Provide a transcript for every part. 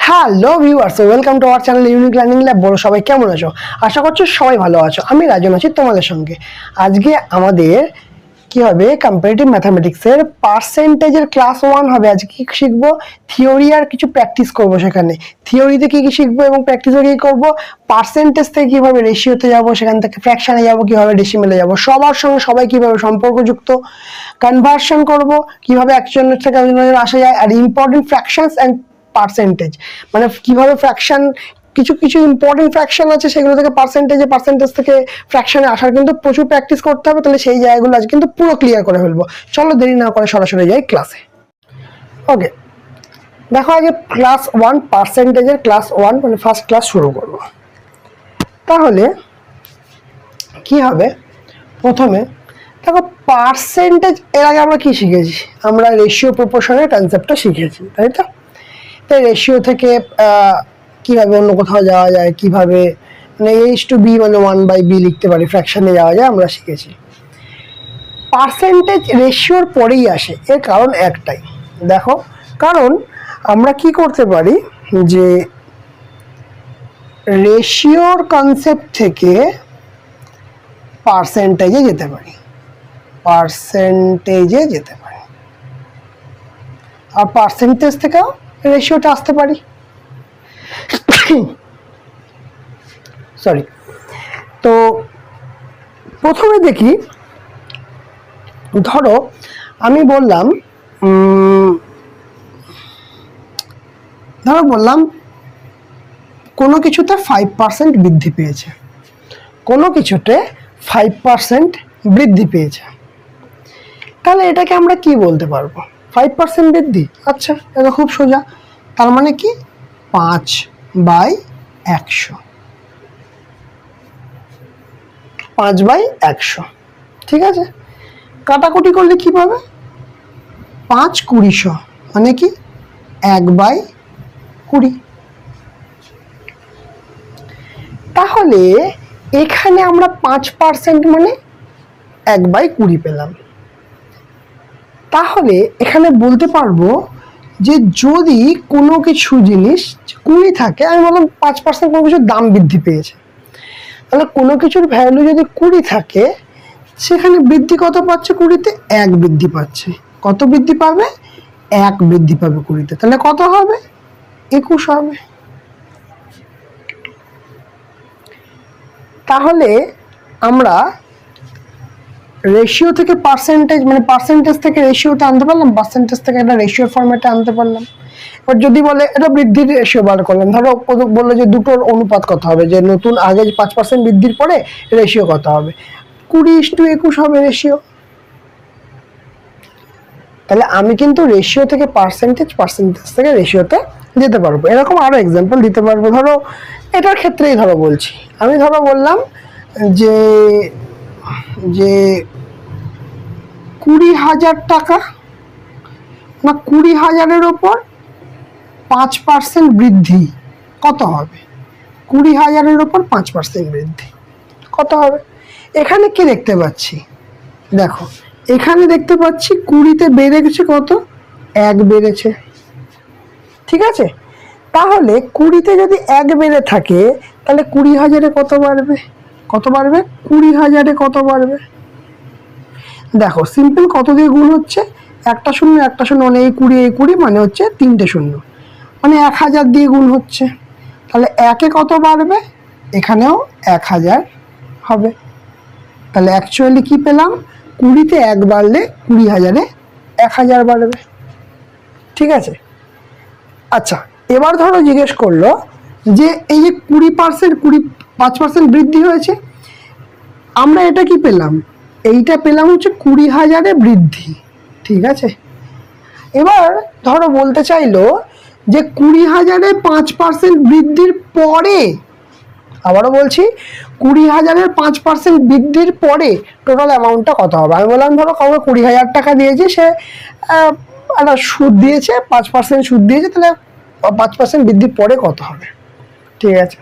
Hello viewers, welcome to our channel unique learning lab. বড় সবাই কেমন আছো? আশা করছি সবাই ভালো আছো। আমি রাজন আছি তোমাদের সঙ্গে। আজকে আমাদের কি হবে, কম্পারেটিভ ম্যাথামেটিক্সের পার্সেন্টেজের ক্লাস 1 হবে। আজকে কি শিখবো? থিওরি আর কিছু প্র্যাকটিস করবো। সেখানে থিওরিতে কি কি শিখবো এবং প্র্যাকটিসে কি করবো, পার্সেন্টেজ থেকে কিভাবে রেশিওতে যাবো, সেখান থেকে ফ্র্যাকশনে যাবো, কিভাবে ডেসিমেলে যাবো, সবার সঙ্গে সবাই কিভাবে সম্পর্কযুক্ত, কনভার্সন করব, কিভাবে একজনের থেকে একজনের আসা যায়, আর ইম্পর্টেন্ট ফ্র্যাকশনস অ্যান্ড পার্সেন্টেজ, মানে কিভাবে ফ্র্যাকশন, কিছু কিছু ইম্পর্টেন্ট ফ্র্যাকশন আছে সেগুলো থেকে পার্সেন্টেজ থেকে ফ্র্যাকশনে আসার কিন্তু প্রচুর প্র্যাকটিস করতে হবে। তাহলে সেই জায়গাগুলো আজ কিন্তু পুরো ক্লিয়ার করে ফেলবো। চলো দেরি না করে সরাসরি যাই ক্লাসে। ওকে, দেখো আগে ক্লাস 1 পার্সেন্টেজের ক্লাস 1 মানে ফার্স্ট ক্লাস শুরু করব। তাহলে কি হবে, প্রথমে দেখো পার্সেন্টেজ, এর আগে আমরা কি শিখেছি? আমরা রেশিও প্রপোর্শনের কনসেপ্টটা শিখেছি, তাই তো? তাই রেশিও থেকে কিভাবে অন্য কোথাও যাওয়া যায়, কিভাবে মানে a/b মানে 1/b লিখতে পারি, ফ্র্যাকশনে যাওয়া যায়, আমরা শিখেছি। পার্সেন্টেজ রেশিওর পরেই আসে, এর কারণ একটাই। দেখো, কারণ আমরা কি করতে পারি যে রেশিওর কনসেপ্ট থেকে পার্সেন্টেজে যেতে পারি, আর পার্সেন্টেজ থেকেও রেশিওটা আসতে পারি। সরি, তো প্রথমে দেখি, ধরো আমি বললাম কোনো কিছুতে 5% বৃদ্ধি পেয়েছে, কোনো কিছুতে 5% বৃদ্ধি পেয়েছে, তাহলে এটাকে আমরা কি বলতে পারবো? 5% বৃদ্ধি। আচ্ছা, এটা খুব সোজা। তার মানে কি 5/100, 5/100। ঠিক আছে, কাটাকুটি করলে কি পাবে? 5/20, মানে কি 1/20। তাহলে এখানে আমরা 5% মানে 1/20 পেলাম। তাহলে এখানে বলতে পারবো যে যদি কোনো কিছু জিনিস 20 থাকে, আমি বললাম 5% কোনো কিছুর দাম বৃদ্ধি পেয়েছে, তাহলে কোনো কিছুর ভ্যালু যদি 20 থাকে, সেখানে বৃদ্ধি কত পাচ্ছে? 20-তে 1 বৃদ্ধি পাচ্ছে। কত বৃদ্ধি পাবে? 1 বৃদ্ধি পাবে 20-তে। তাহলে কত হবে? 21 হবে। তাহলে আমরা রেশিও থেকে পার্সেন্টেজ, মানে পার্সেন্টেজ থেকে রেশিওতে আনতে পারলাম, পার্সেন্টেজ থেকে একটা রেশিওর ফরম্যাটে আনতে পারলাম। এবার যদি বলে এটা বৃদ্ধির রেশিও বার করলাম, ধরো বললো যে দুটোর অনুপাত কত হবে, যে নতুন আগে 5% বৃদ্ধির পরে রেশিও কত হবে? 20:21 হবে রেশিও। তাহলে আমি কিন্তু রেশিও থেকে পার্সেন্টেজ থেকে রেশিওতে যেতে পারবো। এরকম আরো এক্সাম্পল দিতে পারবো। ধরো এটার ক্ষেত্রেই ধরো বলছি, আমি ধরো বললাম যে 20,000 টাকা, না 20,000-এর ওপর 5% বৃদ্ধি কত হবে? 20,000-এর ওপর 5% বৃদ্ধি কত হবে? এখানে কি দেখতে পাচ্ছি? দেখো, এখানে দেখতে পাচ্ছি 20-তে বেড়ে গেছে কত? 1 বেড়েছে। ঠিক আছে, তাহলে 20-তে যদি 1 বেড়ে থাকে, তাহলে 20,000-এ কত বাড়বে? 20,000-এ কত বাড়বে? দেখো সিম্পল, কত দিয়ে গুণ হচ্ছে? একটা শূন্য মানে এই 20 মানে হচ্ছে 3টে শূন্য, মানে 1000 দিয়ে গুণ হচ্ছে। তাহলে 1-এ কত বাড়বে? এখানেও 1000 হবে। তাহলে অ্যাকচুয়ালি কি পেলাম? 20-তে 1 বাড়লে 20,000-এ 1000 বাড়বে। ঠিক আছে, আচ্ছা এবার ধরো জিজ্ঞেস করলো যে এই যে 5% বৃদ্ধি হয়েছে, আমরা এটা কি পেলাম? এইটা পেলাম হচ্ছে 20,000-এ বৃদ্ধি। ঠিক আছে, এবার ধরো বলতে চাইলো যে 20,000-এ 5% বৃদ্ধির পরে, আবারও বলছি 20,000-এর 5% বৃদ্ধির পরে টোটাল অ্যামাউন্টটা কত হবে? আমি বললাম ধরো কাউকে 20,000 টাকা দিয়েছে, সে একটা সুদ দিয়েছে, 5% সুদ দিয়েছে, তাহলে 5% বৃদ্ধির পরে কত হবে? ঠিক আছে,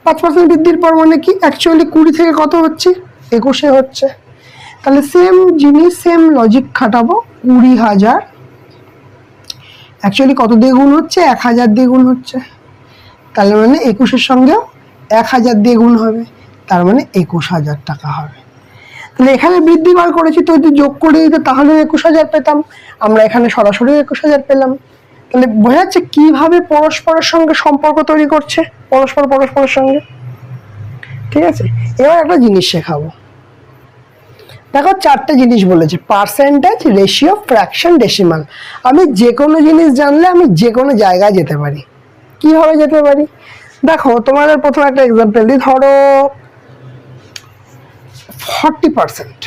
5% বৃদ্ধির পর মানে কি অ্যাকচুয়ালি 20 থেকে কত হচ্ছে? 21-এ হচ্ছে। তাহলে সেম জিনিস, সেম লজিক খাটাবো। 20,000 অ্যাকচুয়ালি কত দিয়ে গুণ হচ্ছে? 1000 দিয়ে গুণ হচ্ছে, তাহলে মানে 21-এর সঙ্গেও 1000 দিয়ে গুণ হবে, তার মানে 21000 টাকা হবে। তাহলে এখানে বৃদ্ধি বার করেছি, তো যদি যোগ করে দিতে তাহলে 21000 পেতাম, আমরা এখানে সরাসরি 21000 পেলাম। তাহলে বোঝা যাচ্ছে কিভাবে পরস্পরের সঙ্গে সম্পর্ক তৈরি করছে, পরস্পরের সঙ্গে। ঠিক আছে, এবার একটা জিনিস শেখাবো। দেখো 4টে জিনিস বলেছে, পার্সেন্টেজ, রেশিও, ফ্র্যাকশন, ডেসিমাল। আমি যে কোনো জিনিস জানলে আমি যে কোনো জায়গায় যেতে পারি। কিভাবে যেতে পারি? দেখো তোমাদের প্রথমে একটা এক্সাম্পল দিই, ধরো 40%,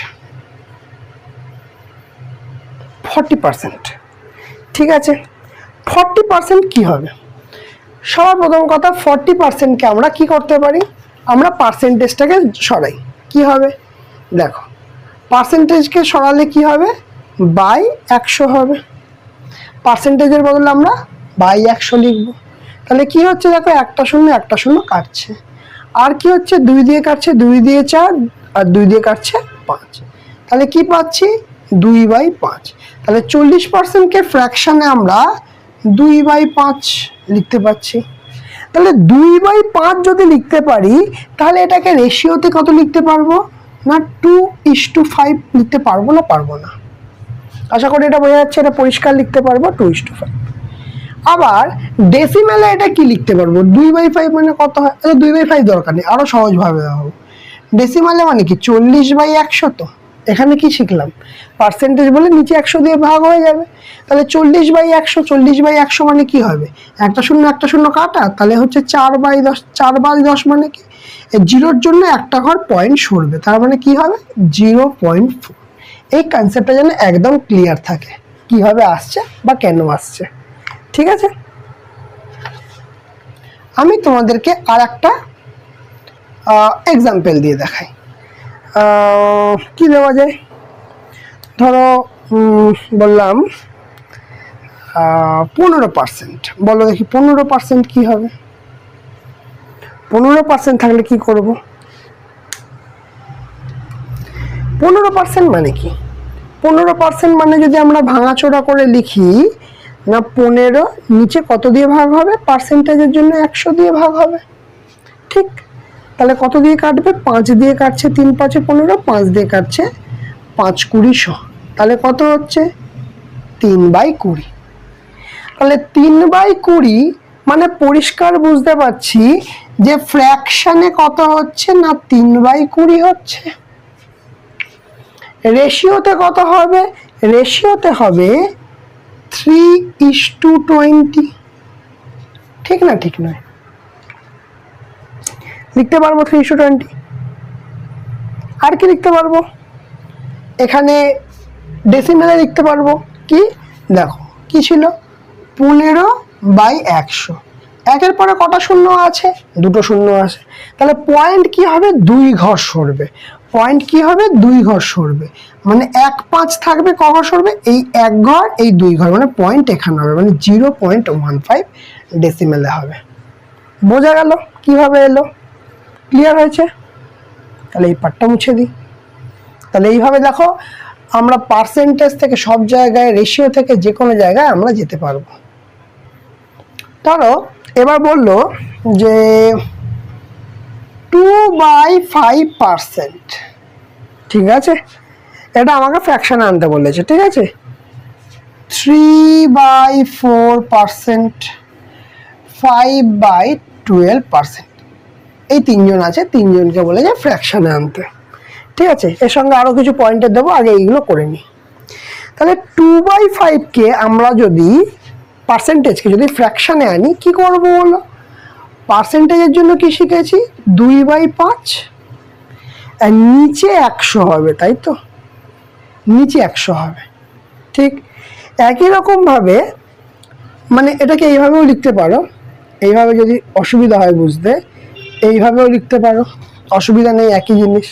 ঠিক আছে। 40% কি হবে? সবার প্রথম কথা, 40%কে আমরা কি করতে পারি? আমরা পার্সেন্টেজটাকে সরাই, কি হবে? দেখো পার্সেন্টেজকে সরালে কি হবে? বাই 100 হবে। পার্সেন্টেজের বদলে আমরা বাই 100 লিখব। তাহলে কি হচ্ছে? দেখো একটা শূন্য কাটছে, আর কি হচ্ছে? 2 দিয়ে কাটছে, 2 দিয়ে 4, আর 2 দিয়ে কাটছে 5। তাহলে কি পাচ্ছি? 2/5। তাহলে 40%কে ফ্র্যাকশনে আমরা 2/5 লিখতে পাচ্ছি। তাহলে 2/5 যদি লিখতে পারি, তাহলে এটাকে রেশিওতে কত লিখতে পারবো? না 2:5 লিখতে পারবো না? পারবো না। আশা করি এটা বোঝা যাচ্ছে, এটা পরিষ্কার লিখতে পারবো 2:5। আবার ডেসিমেলে এটা কি লিখতে পারবো? 2/5 মানে কত হয়? 2/5 দরকার নেই, আরো সহজভাবে হবে। ডেসিমেলে মানে কি 40/100। তো এখানে কি শিখলাম? পার্সেন্টেজ বলে নিচে 100 দিয়ে ভাগ হয়ে যাবে। তাহলে 40/100, 40/100 মানে কি হবে? একটা শূন্য কাটা, তাহলে হচ্ছে 4/10। 4/10 মানে কি? জিরোর জন্য একটা ঘর পয়েন্ট সরবে, তার মানে কি হবে? 0.4। এই কনসেপ্টটা যেন একদম ক্লিয়ার থাকে, কিভাবে আসছে বা কেন আসছে। ঠিক আছে, আমি তোমাদেরকে আর একটা এক্সাম্পল দিয়ে দেখাই। কি দেওয়া যায়? ধরো বললাম 15%। বলো দেখি 15% কি হবে? 15% থাকলে কি করব? 15% মানে কি? 15% মানে যদি আমরা ভাঙাচোরা করে লিখি না, 15 নিচে কত দিয়ে ভাগ হবে? পার্সেন্টেজের জন্য 100 দিয়ে ভাগ হবে। ঠিক, তাহলে কত দিয়ে কাটবে? 5 দিয়ে কাটছে, 3 5 15, 5 দিয়ে কাটছে 5 20 100। তাহলে কত হচ্ছে? 3/20। তাহলে 3/20 মানে পরিষ্কার বুঝতে পারছি যে ফ্র্যাকশনে কত হচ্ছে? না 3/20 হচ্ছে। রেশিওতে কত হবে? রেশিওতে হবে 3:20। ঠিক না? ঠিক নয়? লিখতে পারবো 3:20। আর কি লিখতে পারবো? এখানে ডেসিমেলে লিখতে পারবো কি? দেখো কি ছিল? 15/100। একের পরে কটা শূন্য আছে? 2টো শূন্য আছে। তাহলে পয়েন্ট কি হবে? 2 ঘর সরবে। পয়েন্ট কি হবে? 2 ঘর সরবে। মানে 1 5 থাকবে, ক ঘর সরবে? এই 1 ঘর, এই 2 ঘর, মানে পয়েন্ট এখানে হবে, মানে 0.15 ডেসিমেলে হবে। বোঝা গেল কিভাবে এলো? ক্লিয়ার হয়েছে? তাহলে এই পার্টটা মুছে দিই। তাহলে এইভাবে দেখো আমরা পার্সেন্টেজ থেকে সব জায়গায়, রেশিও থেকে যে কোনো জায়গায় আমরা যেতে পারবো। ধরো এবার বললো যে 2/5%। ঠিক আছে, এটা আমাকে ফ্র্যাকশনে আনতে বলেছে। ঠিক আছে, 3/4%, 5/12%। এই তিনজন আছে, তিনজনকে বলেছে ফ্র্যাকশনে আনতে। ঠিক আছে, এর সঙ্গে আরো কিছু পয়েন্টার দেবো, আগে এইগুলো করে নিই। তাহলে 2/5কে আমরা যদি পার্সেন্টেজকে যদি ফ্র্যাকশনে আনি, কি করবো বলো? পার্সেন্টেজের জন্য কি শিখেছি? 2/5, আর নিচে 100 হবে, তাই তো? নিচে 100 হবে। ঠিক একই রকম ভাবে, মানে এটাকে এইভাবেও লিখতে পারো, এইভাবে যদি অসুবিধা হয় বুঝতে, এইভাবেও লিখতে পারো, অসুবিধা নেই, একই জিনিস।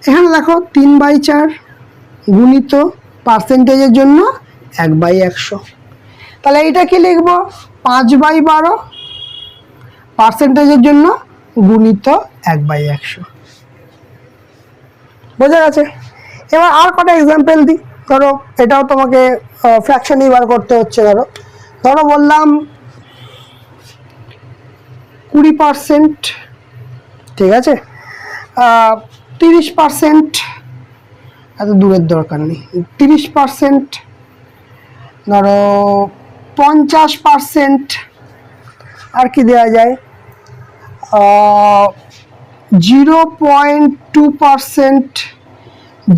এখানে দেখো 3/4 গুণিত পার্সেন্টেজের জন্য 1/100। তাহলে এইটা কি লিখবো? 5/12 পার্সেন্টেজের জন্য গুণিত 1/100। বোঝা গেছে? এবার আর কটা এক্সাম্পল দিই। ধরো এটাও তোমাকে ফ্র্যাকশনই বার করতে হচ্ছে। ধরো ধরো বললাম 20%, ঠিক আছে, 30%, এত দূরের দরকার নেই, 30%, ধরো 50%, আর কি দেওয়া যায়, 0.2%,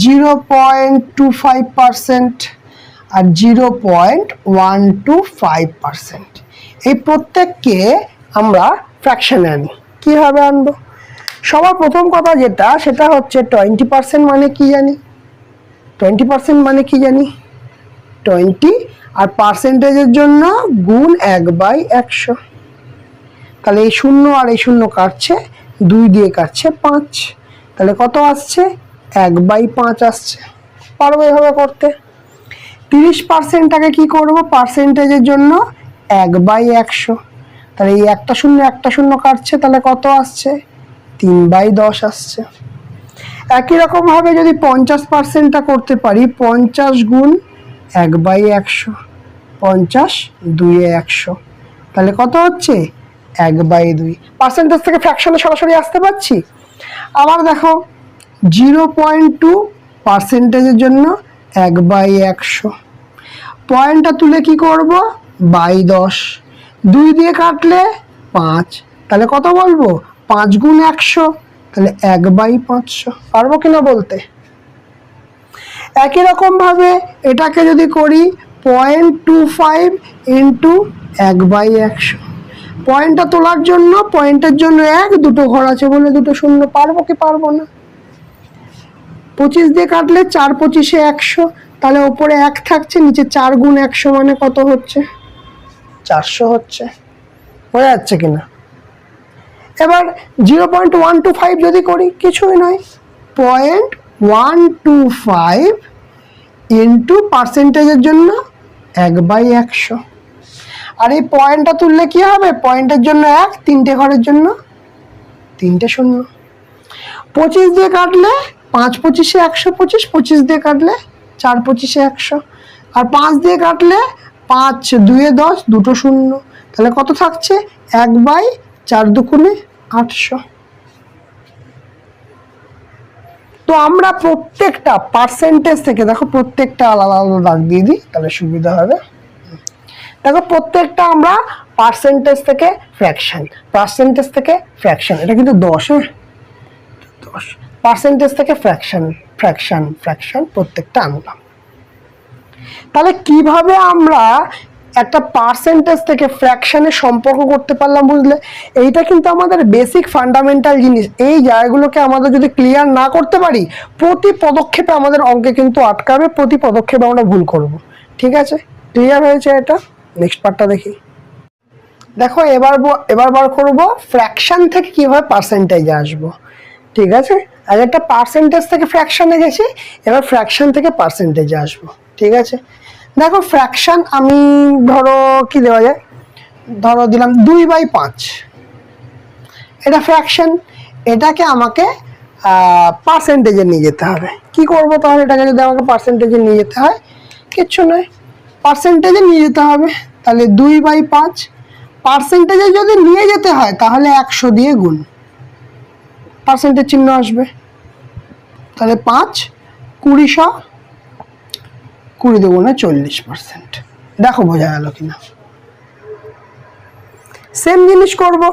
0.25%, আর 0.125%। এই প্রত্যেককে আমরা ফ্র্যাকশনে আনি। কীভাবে আনবো? সবার প্রথম কথা যেটা, সেটা হচ্ছে 20% মানে কি জানি? 20% মানে কি জানি? 20 আর পার্সেন্টেজের জন্য গুণ 1/100। তাহলে এই 0 আর এই 0 কাটছে, 2 দিয়ে কাটছে 5, তাহলে কত আসছে? 1/5 আসছে। পারবো এভাবে করতে। 30%টাকে কি করব? পার্সেন্টেজের জন্য 1/100, তাহলে এই একটা 0 কাটছে, তাহলে কত আসছে? 3/10 আসছে। একই রকম ভাবে যদি 50%টা করতে পারি, 50 গুণ 1/100, 50 2 এ 100, তাহলে কত হচ্ছে? 1/2। পার্সেন্টেজ থেকে ফ্র্যাকশনে সরাসরি আসতে পারছি। আবার দেখো 0.2 পার্সেন্টেজের জন্য 1/100, পয়েন্টটা তুলে কি করব? 10, 2 দিয়ে কাটলে 5, তাহলে কত বলবো? 5 গুণ 100, তাহলে 1/500। পারবো কিনা বলতে? একই রকম ভাবে এটাকে যদি করি 0.25 ইন্টু 1/100, পয়েন্টটা তোলার জন্য, পয়েন্টের জন্য 1, দুটো ঘর আছে বলে দুটো 0। পারবো কি পারবো না? 25 দিয়ে কাটলে 4 25 100, তাহলে ওপরে 1 থাকছে, নিচে 4 গুণ 100 মানে কত হচ্ছে? 400 হচ্ছে। বোঝা যাচ্ছে কিনা? এবার 0.125 যদি করি, কিছুই নয়, 0.125 ইন্টু পার্সেন্টেজের জন্য 1/100। আর এই পয়েন্টটা তুললে কি হবে? পয়েন্টের জন্য 1, 3টে ঘরের জন্য 3টে 0। 25 দিয়ে কাটলে 5 25 125, 25 দিয়ে কাটলে 4 25 100, আর 5 দিয়ে কাটলে 5 2 এ 10, দুটো 0, তাহলে কত থাকছে? 1/4 দুগুণে 800। তো আমরা প্রত্যেকটা পার্সেন্টেজ থেকে, দেখো প্রত্যেকটা আলাদা আলাদা দাগ দিয়ে দিই, তাহলে সুবিধা হবে। দেখো প্রত্যেকটা আমরা পার্সেন্টেজ থেকে ফ্র্যাকশন, পার্সেন্টেজ থেকে ফ্র্যাকশন, এটা কিন্তু 10, 10 পার্সেন্টেজ থেকে ফ্র্যাকশন, ফ্র্যাকশন, ফ্র্যাকশন প্রত্যেকটা আনলাম। তাহলে কিভাবে আমরা একটা পার্সেন্টেজ থেকে ফ্র্যাকশনের সম্পর্ক করতে পারলাম, বুঝলে? এইটা কিন্তু আমাদের বেসিক ফান্ডামেন্টাল জিনিস। এই জায়গাগুলোকে আমাদের যদি ক্লিয়ার না করতে পারি, প্রতি পদক্ষেপে আমাদের অঙ্কে কিন্তু আটকাবে, প্রতি পদক্ষেপে আমরা ভুল করব। ঠিক আছে, ক্লিয়ার হয়েছে এটা? নেক্সট পার্টটা দেখি। দেখো এবার বার করব ফ্র্যাকশন থেকে কিভাবে পার্সেন্টেজে আসবো। ঠিক আছে, আর একটা পার্সেন্টেজ থেকে ফ্র্যাকশনে গেছি, এবার ফ্র্যাকশন থেকে পার্সেন্টেজে আসবো। ঠিক আছে, দেখো ফ্র্যাকশন আমি ধরো কি দেওয়া যায়, ধরো দিলাম 2/5, এটা ফ্র্যাকশন, এটাকে আমাকে পার্সেন্টেজে নিয়ে যেতে হবে। কি করব তাহলে? এটাকে যদি আমাকে পার্সেন্টেজে নিয়ে যেতে হয়, কিচ্ছু নয়, পার্সেন্টেজে নিয়ে যেতে হবে। তাহলে 2/5 পার্সেন্টেজে যদি নিয়ে যেতে হয়, তাহলে 100 দিয়ে গুণ, পার্সেন্টেজ চিহ্ন আসবে। তাহলে 5 20 20 দুগুণে 40%। দেখো বোঝা গেল কিনা? সেম জিনিস করবো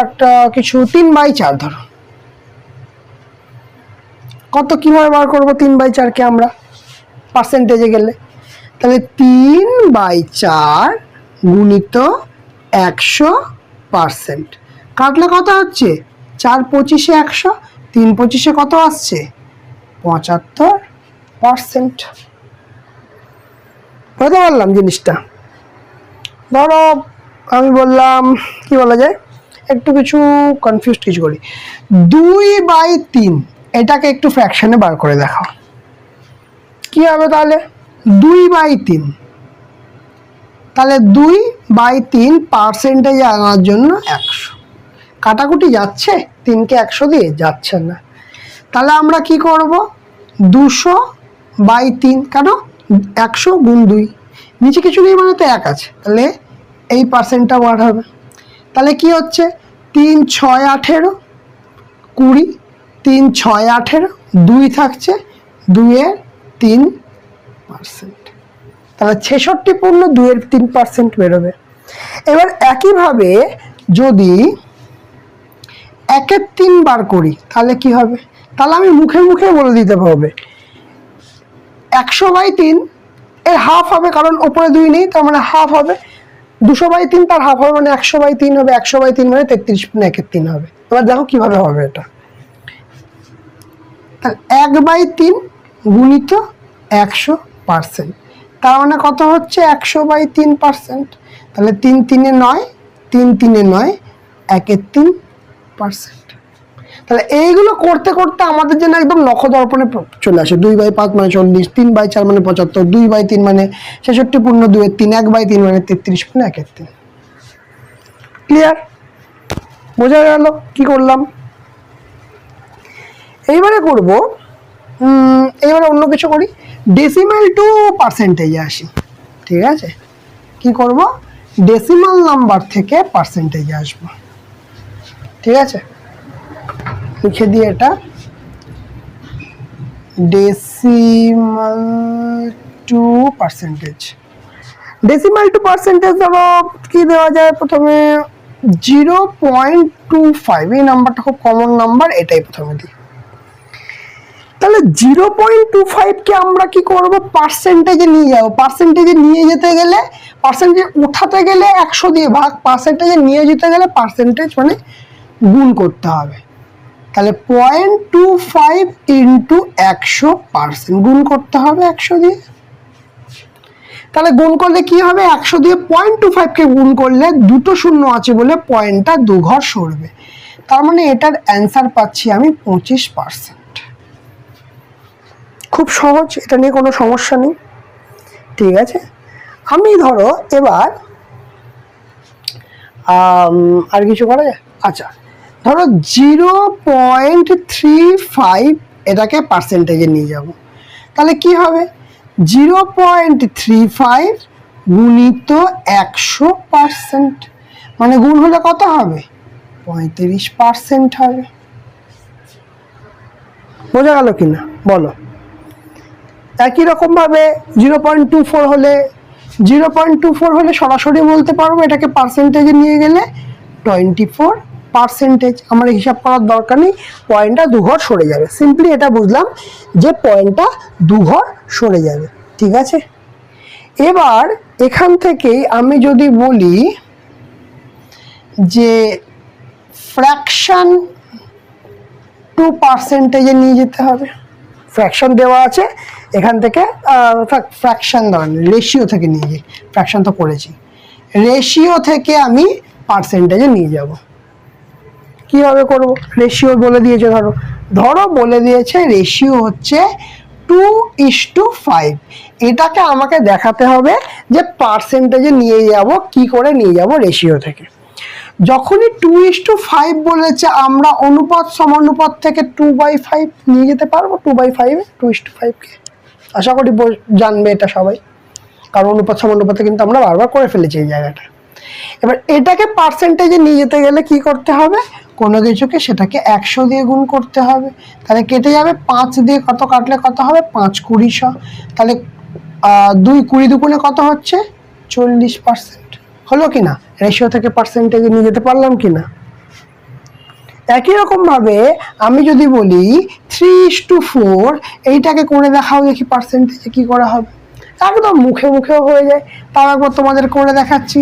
একটা কিছু 3/4, ধরো কত, কিভাবে বার করবো 3/4কে আমরা পার্সেন্টেজে গেলে? তাহলে 3/4 গুণিত 100%, কাটলে কত হচ্ছে? 4 25 100, 3 25 কত আসছে? 75%। বুঝতে পারলাম জিনিসটা? ধরো আমি বললাম, কি বলা যায়, একটু কিছু কনফিউজ কিছু করি, 2/3, এটাকে একটু ফ্র্যাকশনে বার করে দেখাও। কি হবে তাহলে? 2/3, তাহলে 2/3 পার্সেন্টেজে আনার জন্য 100, কাটাকুটি যাচ্ছে, 3কে 100 দিয়ে যাচ্ছে না। তাহলে আমরা কি করব? 200/3, কেন? 100 গুণ 2, নিচে কিছু নেই মানে তো 1 আছে, তাহলে এই পার্সেন্টটা ওয়ার্ড হবে। তাহলে কি হচ্ছে 3 6 18 20, 3 6 18, 2 থাকছে, 2-এর 3%, তাহলে 66 পূর্ণ 2-এর 3% বেরোবে। এবার একইভাবে যদি 1-এর 3 বার করি তাহলে কি হবে, তাহলে আমি মুখে মুখে বলে দিতে হবে 100/3 এর হাফ হবে, কারণ ওপরে 2 নেই, তার মানে হাফ হবে। 200/3 তার হাফ হবে, মানে 100/3 হবে। 100/3 মানে 33 পূর্ণ 1-এর 3 হবে। এবার দেখো কিভাবে হবে এটা, তাহলে 1/3 গুণিত 100%, তার মানে কত হচ্ছে 100/3%, তাহলে 3 3-এ 9, 3 3-এ 9, 1-এর 3%। তাহলে এইগুলো করতে করতে আমাদের যেন একদম নখদর্পণে চলে আসে। 2/5 মানে 40, 3/4 মানে 75, 2/3 মানে 66 পূর্ণ 2-এর 3, 1/3 মানে 33 পূর্ণ 1-এর 3। ক্লিয়ার? বোঝা গেল কি করলাম? এইবারে করব, এইবারে অন্য কিছু করি, ডেসিমাল টু পার্সেন্টেজে আসি। ঠিক আছে, কি করব, ডেসিমাল নাম্বার থেকে পার্সেন্টেজে আসব। ঠিক আছে, লিখে দিয়ে এটা decimal two percentage. Decimal two percentage ধরো কি দেওয়া যায়, প্রথমে 0.25, এই নাম্বারটা খুব কমন নাম্বার, এটাই প্রথমে দিই। তাহলে 0.25কে আমরা কি করব, পার্সেন্টেজে নিয়ে যাব। পার্সেন্টেজে নিয়ে যেতে গেলে, পার্সেন্টেজে উঠাতে গেলে 100 দিয়ে ভাগ, পার্সেন্টেজে নিয়ে যেতে গেলে পার্সেন্টেজ মানে গুণ করতে হবে। তাহলে 0.25 ইন্টু 100%, গুণ করতে হবে 100 দিয়ে। তাহলে গুণ করলে কি হবে, 100 দিয়ে 0.25কে গুণ করলে দুটো শূন্য আছে বলে পয়েন্টটা 2 ঘর সরবে, তার মানে এটার অ্যান্সার পাচ্ছি আমি 25%। খুব সহজ, এটা নিয়ে কোনো সমস্যা নেই। ঠিক আছে, আমি ধরো এবার আর কিছু করা যায়। আচ্ছা, ধরো 0.35 এটাকে পার্সেন্টেজে নিয়ে যাব, তাহলে কি হবে 0.35 গুণিত 100%, মানে গুণ হলে কত হবে 35% হবে। বোঝা গেল কিনা বলো? একই রকম ভাবে 0.24 হলে, 0.24 হলে সরাসরি বলতে পারবো এটাকে পার্সেন্টেজে নিয়ে গেলে 24%। আমার হিসাব করার দরকার নেই, পয়েন্টটা 2 ঘর সরে যাবে। সিম্পলি এটা বুঝলাম যে পয়েন্টটা 2 ঘর সরে যাবে। ঠিক আছে, এবার এখান থেকেই আমি যদি বলি যে ফ্র্যাকশন টু পার্সেন্টেজে নিয়ে যেতে হবে। ফ্র্যাকশন দেওয়া আছে, এখান থেকে ফ্র্যাকশন ধরেন রেশিও থেকে নিয়ে যাই, ফ্র্যাকশন তো করেছি, রেশিও থেকে আমি পার্সেন্টেজে নিয়ে যাব। কিভাবে করব, রেশিও বলে দিয়েছে, ধরো বলে দিয়েছে রেশিও হচ্ছে 2:5, এটাকে আমাকে দেখাতে হবে যে পার্সেন্টেজে নিয়ে যাব, কি করে নিয়ে যাব রেশিও থেকে। যখনই 2:5 বলেছে, আমরা অনুপাত সমানুপাত থেকে 2/5 নিয়ে যেতে পারবো। 2/5 2:5কে আশা করি জানবে এটা সবাই, কারণ অনুপাত সমানুপাতে কিন্তু আমরা বারবার করে ফেলেছি এই জায়গাটা। এবার এটাকে পার্সেন্টেজে নিয়ে যেতে গেলে কি করতে হবে, কোনো কিছুকে সেটাকে 100 দিয়ে গুণ করতে হবে, তাহলে কেটে যাবে। 5 দিয়ে কত কাটলে কত হবে, 5 20 100, তাহলে 2 20 দুগুণে কত হচ্ছে 40%। হলো কিনা, রেশিও থেকে পার্সেন্টেজে নিয়ে যেতে পারলাম কিনা। একই রকম ভাবে আমি যদি বলি 3:4, এইটাকে করে দেখাও দেখি পার্সেন্টেজে কি করা হবে। একদম মুখে মুখেও হয়ে যায়, তাও একবার তোমাদের করে দেখাচ্ছি।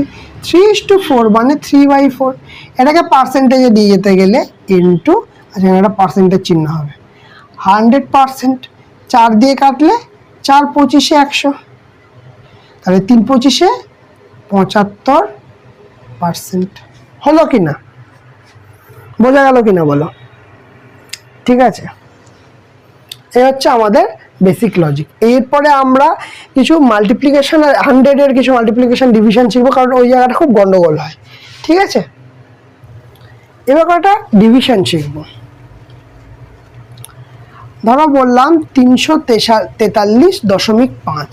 3:4 মানে 3/4, এটাকে পার্সেন্টেজে দিয়ে যেতে গেলে ইন্টু, আচ্ছা একটা পার্সেন্টেজ চিহ্ন হবে, 100%। 4 দিয়ে কাটলে 4 25-এ 100, তাহলে 3 25-এ 75%। হলো কিনা, বোঝা গেল কিনা বলো? ঠিক আছে, এই হচ্ছে আমাদের বেসিক লজিক। এরপরে আমরা কিছু মাল্টিপ্লিকেশন আর 100-এর কিছু মাল্টিপ্লিকেশন ডিভিশন শিখবো, কারণ ওই জায়গাটা খুব গন্ডগোল হয়। ঠিক আছে, এবার কটা ডিভিশন শিখবো। ধরো বললাম 343.5,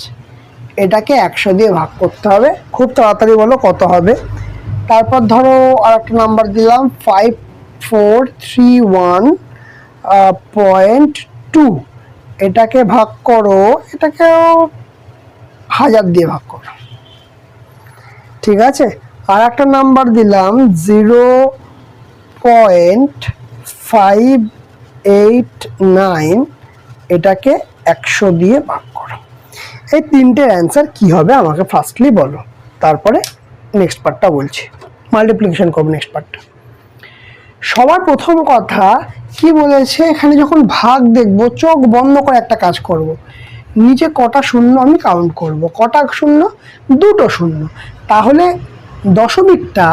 এটাকে 100 দিয়ে ভাগ করতে হবে। খুব তাড়াতাড়ি বলো কত হবে। তারপর ধরো আর একটা নাম্বার দিলাম 5431.2, এটাকে ভাগ করো, এটাকে 1000 দিয়ে ভাগ করো। ঠিক আছে, আর একটা নাম্বার দিলাম 0.589, এটাকে 100 দিয়ে ভাগ করো। এই তিনটের অ্যান্সার কি হবে আমাকে ফার্স্টলি বলো, তারপরে নেক্সট পার্টটা বলছি, মাল্টিপ্লিকেশন করবো নেক্সট পার্টটা। সবার প্রথম কথা কি বলেছে, এখানে যখন ভাগ দেখবো চোখ বন্ধ করে একটা কাজ করব, নিচে কটা শূন্য আমি কাউন্ট করব, কটা শূন্য, দুটো শূন্য। তাহলে দশমিকটা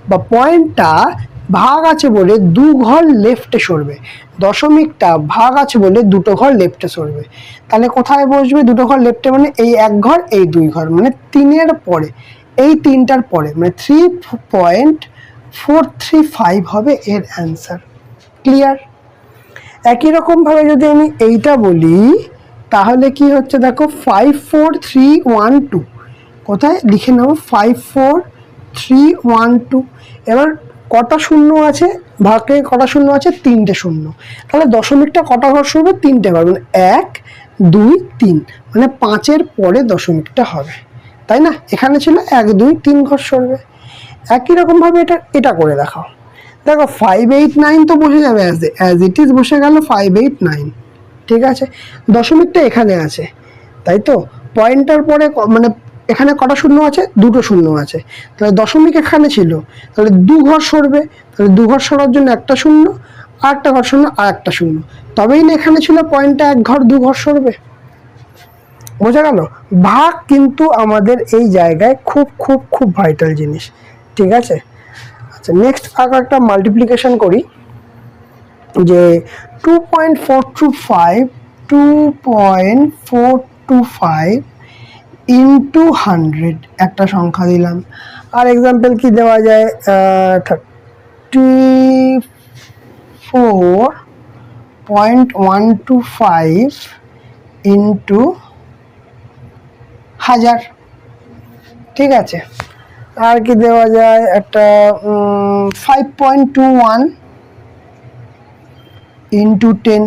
বা পয়েন্টটা ভাগ আছে বলে দু ঘর লেফটে সরবে, দশমিকটা ভাগ আছে বলে দুটো ঘর লেফটে সরবে। তাহলে কোথায় বসবে দুটো ঘর লেফটে, মানে এই এক ঘর এই দুই ঘর, মানে 3-এর পরে, এই 3টার পরে, মানে 3.435 হবে এর অ্যান্সার। ক্লিয়ার? একই রকমভাবে যদি আমি এইটা বলি তাহলে কি হচ্ছে দেখো 54312, কোথায় লিখে নাও 54312। এবার কটা শূন্য আছে, ভাগে কটা শূন্য আছে, 3টে শূন্য। তাহলে দশমিকটা কটা ঘর সরবে, 3টে ঘর, মানে 1 2 3, মানে 5-এর পরে দশমিকটা হবে, তাই না? এখানে ছিল 1 2 3 ঘর সরবে। একই রকমভাবে এটা করে দেখাও। দেখো 589 তো বসে যাবে অ্যাজ ইট ইজ বসে গেল 589। ঠিক আছে, দশমিকটা এখানে আছে, তাই তো? পয়েন্টার পরে মানে এখানে কটা শূন্য আছে, দুটো শূন্য আছে, তাহলে দশমিক এখানে ছিল, তাহলে দু ঘর সরবে, তাহলে দু ঘর সরার জন্য একটা শূন্য, আর একটা ঘর শূন্য, আর একটা শূন্য, তবেই না এখানে ছিল পয়েন্টটা এক ঘর দু ঘর সরবে। বোঝা গেল? ভাগ কিন্তু আমাদের এই জায়গায় খুব খুব খুব ভাইটাল জিনিস। ঠিক আছে, আচ্ছা নেক্সট আর একটা মাল্টিপ্লিকেশন করি, যে 2.425 ইন্টু 100 একটা সংখ্যা দিলাম। আর এক্সাম্পল কি দেওয়া যায়, 34.125 ইন্টু 1000। ঠিক আছে, আর কি দেওয়া যায়, একটা 5.21 ইন্টু 10।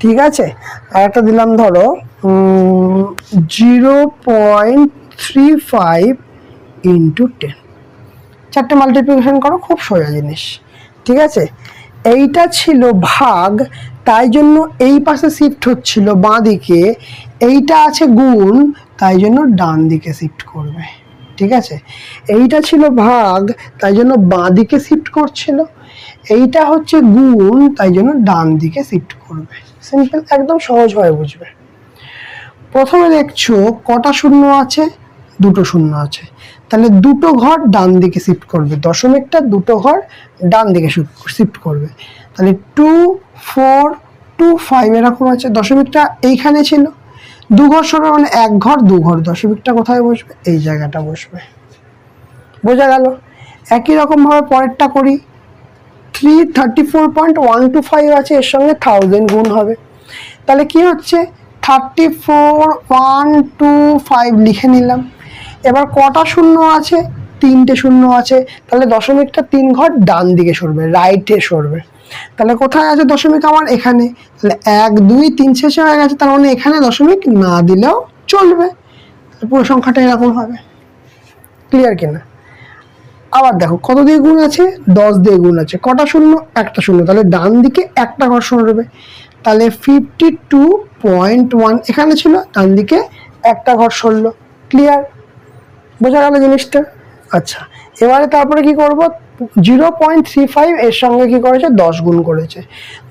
ঠিক আছে, আর একটা দিলাম ধরো 0.35 ইন্টু 10। চারটে মাল্টিপ্লিকেশন করো, খুব সোজা জিনিস। ঠিক আছে, এইটা ছিল ভাগ, তাই জন্য এই পাশে শিফট হচ্ছিল বাঁ দিকে, এইটা আছে গুণ, তাই জন্য ডান দিকে শিফট করবে। ঠিক আছে, এইটা ছিল ভাগ, তাই জন্য বাঁ দিকে শিফট করছিল, এইটা হচ্ছে গুণ, তাই জন্য ডান দিকে শিফট করবে। সিম্পল, একদম সহজভাবে বুঝবে। প্রথমে দেখছো কটা শূন্য আছে, দুটো শূন্য আছে, তাহলে দুটো ঘর ডান দিকে শিফট করবে, দশমিকটা দুটো ঘর ডান দিকে শিফট করবে। তাহলে 2425 এরকম আছে, দশমিকটা এইখানে ছিল, দু ঘর সরবে মানে এক ঘর দু ঘর, দশমিকটা কোথায় বসবে, এই জায়গাটা বসবে। বোঝা গেল? একই রকম ভাবে পরেরটা করি, 334.125 আছে, এর সঙ্গে 1000 গুণ হবে, তাহলে কি হচ্ছে 34125 লিখে নিলাম। এবার কটা শূন্য আছে, 3টে শূন্য আছে, তাহলে দশমিকটা 3 ঘর ডান দিকে সরবে, রাইটে সরবে। তাহলে কোথায় আছে দশমিক আমার, এখানে। তাহলে 1 2 3 শেষে হয়ে গেছে, তার মানে এখানে দশমিক না দিলেও চলবে, পুরো সংখ্যাটা এরকম হবে। ক্লিয়ার কিনা? আবার দেখো কত দিয়ে গুণ আছে, 10 দিয়ে গুণ আছে, কটা শূন্য, একটা শূন্য, তাহলে ডান দিকে একটা ঘর সরবে, তাহলে 52.1 এখানে ছিল, ডান দিকে একটা ঘর সরলো। ক্লিয়ার? বোঝা গেল জিনিসটা? আচ্ছা, এবারে তারপরে কি করব, 0.35 এর সঙ্গে কি করেছে, 10 গুণ করেছে,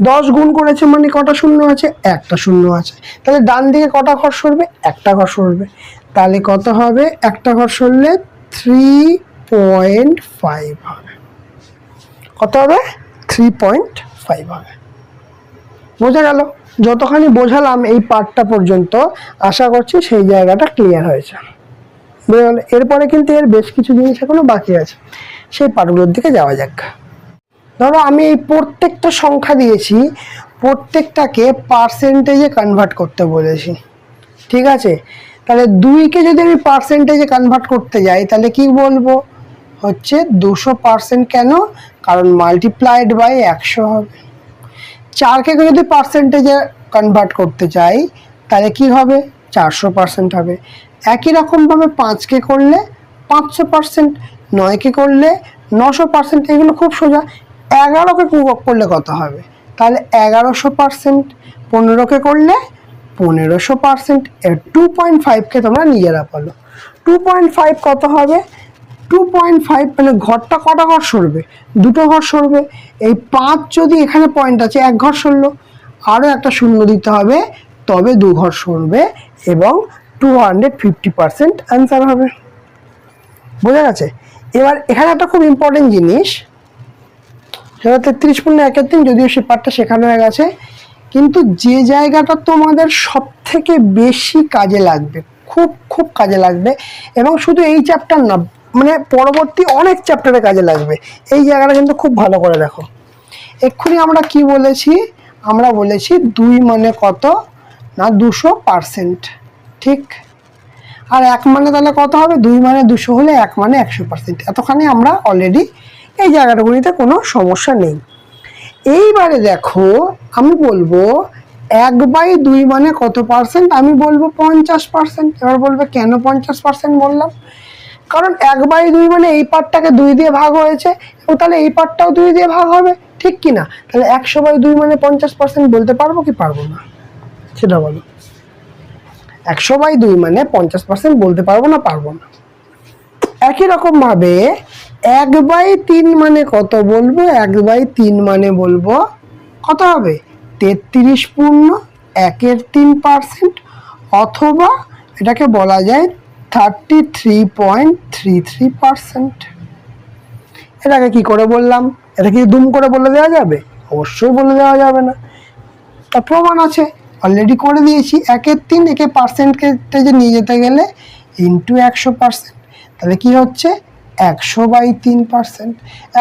10 গুণ করেছে মানে কটা শূন্য আছে, একটা শূন্য আছে, তাহলে ডান দিকে কটা ঘর সরবে, একটা ঘর সরবে, তাহলে কত হবে, একটা ঘর সরলে 3.5 হবে। কত হবে, 3.5 হবে। বোঝা গেল? যতখানি বোঝালাম এই পার্টটা পর্যন্ত, আশা করছি সেই জায়গাটা ক্লিয়ার হয়েছে। বুঝে গেল? এরপরে কিন্তু এর বেশ কিছু জিনিস এখনো বাকি আছে, সেই পার্টগুলোর দিকে যাওয়া যাক। ধরো আমি এই প্রত্যেকটা সংখ্যা দিয়েছি, প্রত্যেকটাকে পার্সেন্টেজে কনভার্ট করতে বলেছি। ঠিক আছে, তাহলে 2কে যদি আমি পার্সেন্টেজে কনভার্ট করতে যাই তাহলে কি বলবো, হচ্ছে 200%। কেন? কারণ মাল্টিপ্লাইড বাই 100 হবে। 4কে যদি পার্সেন্টেজে কনভার্ট করতে চাই তাহলে কি হবে, 400% হবে। একই রকমভাবে 5কে করলে 500%, 9কে করলে 900%। এগুলো খুব সোজা। 11কে করলে কত হবে, তাহলে 1100%। 15কে করলে 1500%। 2.5কে তোমরা নিজেরা বলো 2.5 কত হবে। 2.5 মানে ঘরটা কটা ঘর সরবে, 2টো ঘর সরবে। এই 5 যদি এখানে পয়েন্ট আছে 1 ঘর সরলো, আরও একটা শূন্য দিতে হবে, তবে 2 ঘর সরবে এবং 250% অ্যান্সার হবে। বোঝা গেছে? এবার এখানে একটা খুব ইম্পর্টেন্ট জিনিস, সেটা 33.1 যদিও সে পার্টটা শেখানো হয়ে গেছে, কিন্তু যে জায়গাটা তোমাদের সব থেকে বেশি কাজে লাগবে, খুব খুব কাজে লাগবে, এবং শুধু এই চ্যাপ্টার না, মানে পরবর্তী অনেক চ্যাপ্টারে কাজে লাগবে, এই জায়গাটা কিন্তু খুব ভালো করে দেখো। এক্ষুনি আমরা কি বলেছি, আমরা বলেছি 2 মানে কত না 200%, ঠিক? আর 1 মানে তাহলে কত হবে, 2 মানে 200 হলে 1 মানে 100%। এতখানি আমরা অলরেডি এই জায়গাটাগুলিতে কোনো সমস্যা নেই। এইবারে দেখো আমি বলবো 1/2 মানে কত পার্সেন্ট, আমি বলবো 50%। এবার বলবে কেন 50% বললাম, কারণ 1/2 মানে এই পার্টটাকে 2 দিয়ে ভাগ হয়েছে, এবং তাহলে এই পার্টটাও 2 দিয়ে ভাগ হবে, ঠিক কি না? তাহলে 100/2 মানে 50% বলতে পারবো কি পারবো না, সেটা বলো। 100/2 মানে 50% বলতে পারবো না, পারবো না। একই রকম ভাবে 1/3 মানে কত বলবো, 1/3 মানে বলবো কত হবে, 33.1/3%, অথবা এটাকে বলা যায় 33.33%। এটাকে কি করে বললাম, এটা কি দুম করে বলে দেওয়া যাবে? অবশ্যই বলে দেওয়া যাবে না, তার প্রমাণ আছে, অলরেডি করে দিয়েছি। 1/3 একে পার্সেন্টেজে নিয়ে যেতে গেলে ইন্টু 100%, তাহলে কি হচ্ছে 100/3%।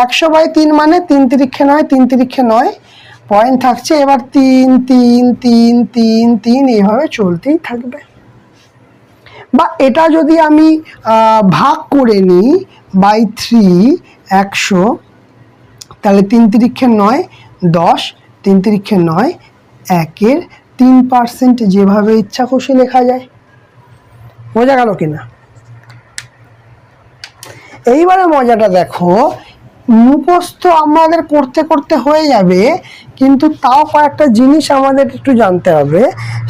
100/3 মানে 3 তিরিক্ষে 9, 3 তিরিক্ষে 9 পয়েন্ট থাকছে, এবার 3 3 3 3 3 এইভাবে চলতেই থাকবে। বা এটা যদি আমি ভাগ করে নিই বাই 3 100, তাহলে 3 তিরিক্ষে 9 10, 3 তিরিক্ষে 9 1/3%, যেভাবে ইচ্ছা খুশি লেখা যায়। বোঝা গেল কিনা? এইবারে মজাটা দেখো, মুখস্থ আমাদের করতে করতে হয়ে যাবে, কিন্তু তাও কয়েকটা জিনিস আমাদের একটু জানতে হবে।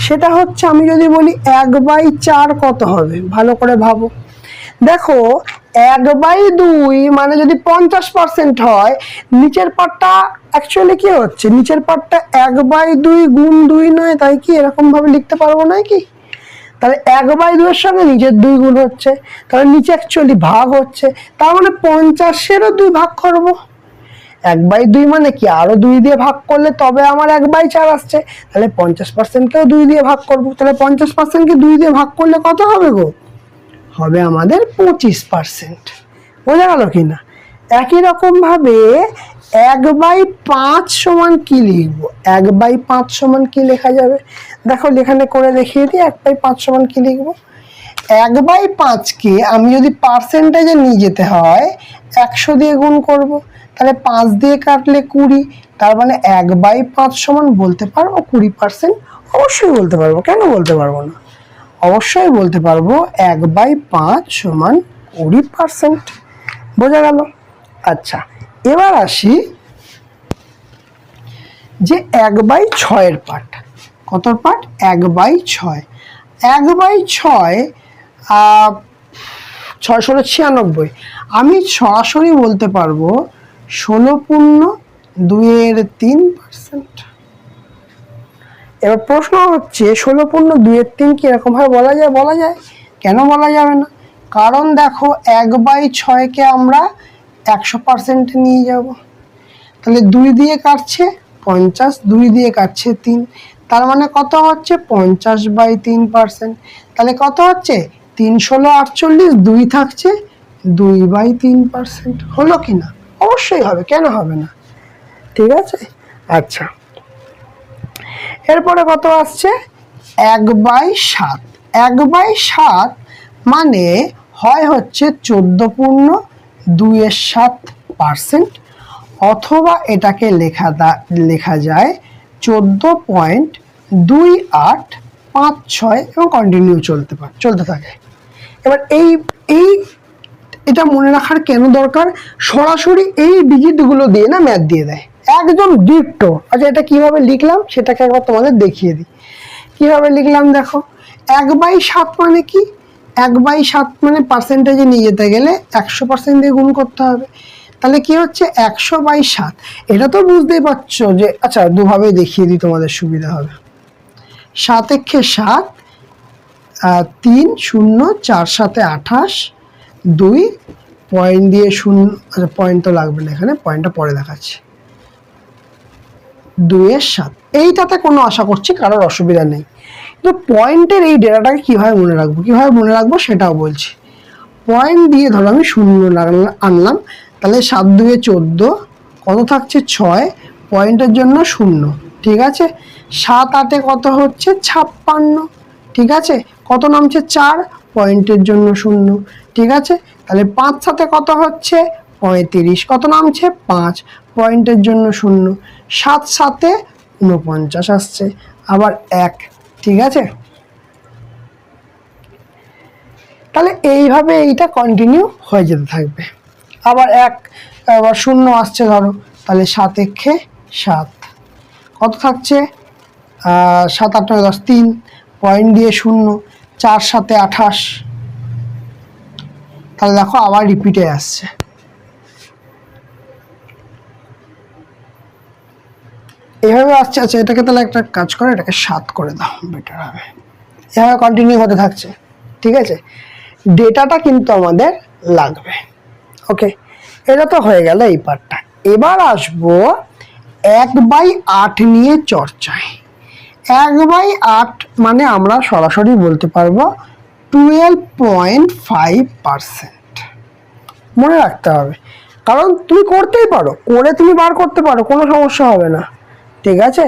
সেটা হচ্ছে, আমি যদি বলি 1/4 কত হবে, ভালো করে ভাবো। দেখো 1/2 মানে যদি 50% হয়, নিচের পার্টটা অ্যাকচুয়ালি কি হচ্ছে, নিচের পার্টটা 1/2 গুণ 2 নয়, তাই কি এরকম ভাবে লিখতে পারবো না কি? তাহলে 1/2 এর সঙ্গে নিচের 2 গুণ হচ্ছে, তাহলে নিচে অ্যাকচুয়ালি ভাগ হচ্ছে, তার মানে 50-এরও 2 ভাগ করব। 1/2 মানে কি, আরো 2 দিয়ে ভাগ করলে তবে আমার 1/4 আসছে, তাহলে 50%কেও 2 দিয়ে ভাগ করব। তাহলে 50%কে 2 দিয়ে ভাগ করলে কত হবে গো, হবে আমাদের 25%। বোঝা গেল কিনা? একই রকম ভাবে 1/5 সমান কি লিখবো, 1/5 সমান কি লেখা যাবে, দেখো এখানে করে দেখিয়ে দিই 1/5 সমান কি লিখবো। 1/5কে আমি যদি পার্সেন্টেজে নিয়ে যেতে হয় 100 দিয়ে গুণ করব, তাহলে 5 দিয়ে কাটলে 20, তার মানে 1/5 সমান বলতে পারবো 20%। অবশ্যই বলতে পারবো, কেন বলতে পারবো না, অবশ্যই বলতে পারবো 1/5 সমান 20%। বোঝা গেল? আচ্ছা, এবার আসি যে 1/6 পার্ট। কত পার্ট? 1/6। 1/6 696। আমি সরাসরি বলতে পারবো 16.2/3%। এবার প্রশ্ন হচ্ছে 16.2/3 কি এরকম ভাবে বলা যায়? বলা যায়। কেন বলা যাবে না? কারণ দেখো 1/6কে আমরা 100%-এ নিয়ে যাব, তাহলে 2 দিয়ে কাটছে 50, 2 দিয়ে কাটছে 3, তার মানে কত হচ্ছে 50/3%। তাহলে কত হচ্ছে 3 ষোলো 48, 2 থাকছে 2/3%। হলো কি না? অবশ্যই হবে, কেন হবে না? ঠিক আছে। আচ্ছা, এরপরে কত আসছে 1/7। 1/7 মানে হয় হচ্ছে 14.27%, অথবা এটাকে লেখা যায় 14.2856 এবং কন্টিনিউ চলতে থাকে। এবার এই এই এটা মনে রাখার কেন দরকার, সরাসরি এই ডিজিটগুলো দিয়ে না ম্যাথ দিয়ে দেয় একদম ডিট্টো। আচ্ছা এটা কিভাবে লিখলাম সেটাকে একবার তোমাদের দেখিয়ে দিই। কিভাবে লিখলাম দেখো, 1/7 মানে কি, 1/7 মানে পার্সেন্টেজে নিয়ে যেতে গেলে 100% দিয়ে গুণ করতে হবে। তাহলে কি হচ্ছে 100/7, এটা তো বুঝতেই পারছো যে, আচ্ছা দুভাবে দেখিয়ে দিই তোমাদের সুবিধা হবে। 7 একে 7, 3 0 4 7 28, 2 পয়েন্ট দিয়ে 0, আচ্ছা পয়েন্ট তো লাগবে না এখানে, পয়েন্টটা পরে দেখাচ্ছি, 2/7। এইটাতে কোনো আশা করছি কারোর অসুবিধা নেই, কিন্তু পয়েন্টের এই ডেটাটাকে কিভাবে মনে রাখবো সেটাও বলছি। পয়েন্ট দিয়ে ধরো আমি 0 আনলাম, তাহলে 7 2 14, কত থাকছে 6, পয়েন্টের জন্য 0, ঠিক আছে। 7 8 কত হচ্ছে 56, ঠিক আছে। কত নামছে 4, পয়েন্টের জন্য 0, ঠিক আছে। তাহলে 5 7 কত হচ্ছে 35, কত নামছে 5, পয়েন্টের জন্য 0, 7 7 49 আসছে, আবার 1, ঠিক আছে। তাহলে এইভাবে এইটা কন্টিনিউ হয়ে যেতে থাকবে। আবার 0 আসছে ধরো, তাহলে 7 একে 7, কত থাকছে 7 8 9 10, 3, পয়েন্ট দিয়ে 0, 4 7 28, তাহলে দেখো আবার রিপিটে আসছে। এইভাবে আসছে। আচ্ছা এটাকে তাহলে একটা কাজ করে এটাকে 7 করে দাও, বেটার হবে। এভাবে কন্টিনিউ হতে থাকছে, ঠিক আছে। ডেটাটা কিন্তু আমাদের লাগবে, ওকে। এটা তো হয়ে গেল এই পার্টটা। এবার আসবো 1/8 নিয়ে চর্চায়। 1/8 মানে আমরা সরাসরি বলতে পারবো 12.5%। মনে রাখতে হবে, কারণ তুমি করতেই পারো, করে তুমি বার করতে পারো, কোনো সমস্যা হবে না, ঠিক আছে।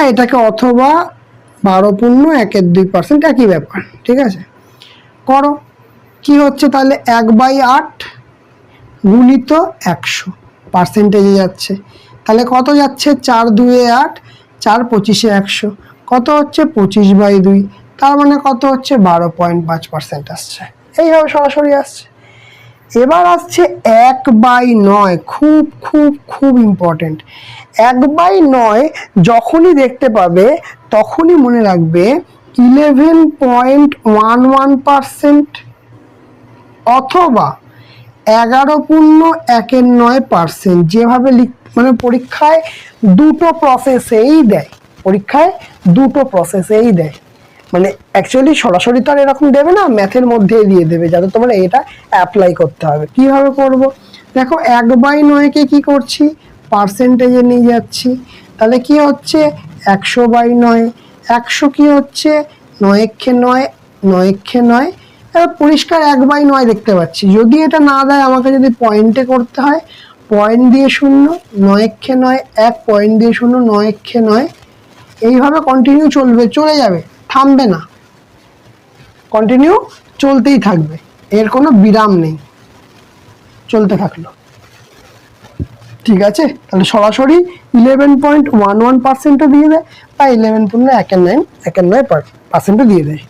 এটাকে অথবা 12.125% একই ব্যাপার, ঠিক আছে। করো, কি হচ্ছে তাহলে 1/8 গুণিত 100 পার্সেন্টেজে যাচ্ছে, তাহলে কত যাচ্ছে 4 2 8, 4 25 100, কত হচ্ছে 25/2, তার মানে কত হচ্ছে 12.5% আসছে। এইভাবে সরাসরি আসছে। এবার আসছে 1/9, খুব খুব খুব ইম্পর্টেন্ট। 1/9 যখনই দেখতে পাবে তখনই মনে রাখবে 11.11%, অথবা 11.19%। যেভাবে মানে পরীক্ষায় দুটো প্রসেসেই দেয়, মানে অ্যাকচুয়ালি সরাসরি তো আর এরকম দেবে না, ম্যাথের মধ্যে দিয়ে দেবে, যাতে তোমরা এটা অ্যাপ্লাই করতে হবে। কিভাবে করব দেখো, 1/9কে কি করছি পার্সেন্টেজে নিয়ে যাচ্ছি, তাহলে কি হচ্ছে 100/9, 100 কি হচ্ছে 9 একে 9, 9 একে 9, পরিষ্কার 1/9 দেখতে পাচ্ছি। যদি এটা না দেয় আমাকে যদি পয়েন্টে করতে হয়, পয়েন্ট দিয়ে 0, 9 একে 9, 1 পয়েন্ট দিয়ে 0, 9 একে 9, এইভাবে কন্টিনিউ চলে যাবে, থামবে না, কন্টিনিউ চলতেই থাকবে, এর কোনো বিরাম নেই, চলতে থাকলো, ঠিক আছে। তাহলে সরাসরি 11.11% দিয়ে দেয়, বা 11.19% দিয়ে দেয়।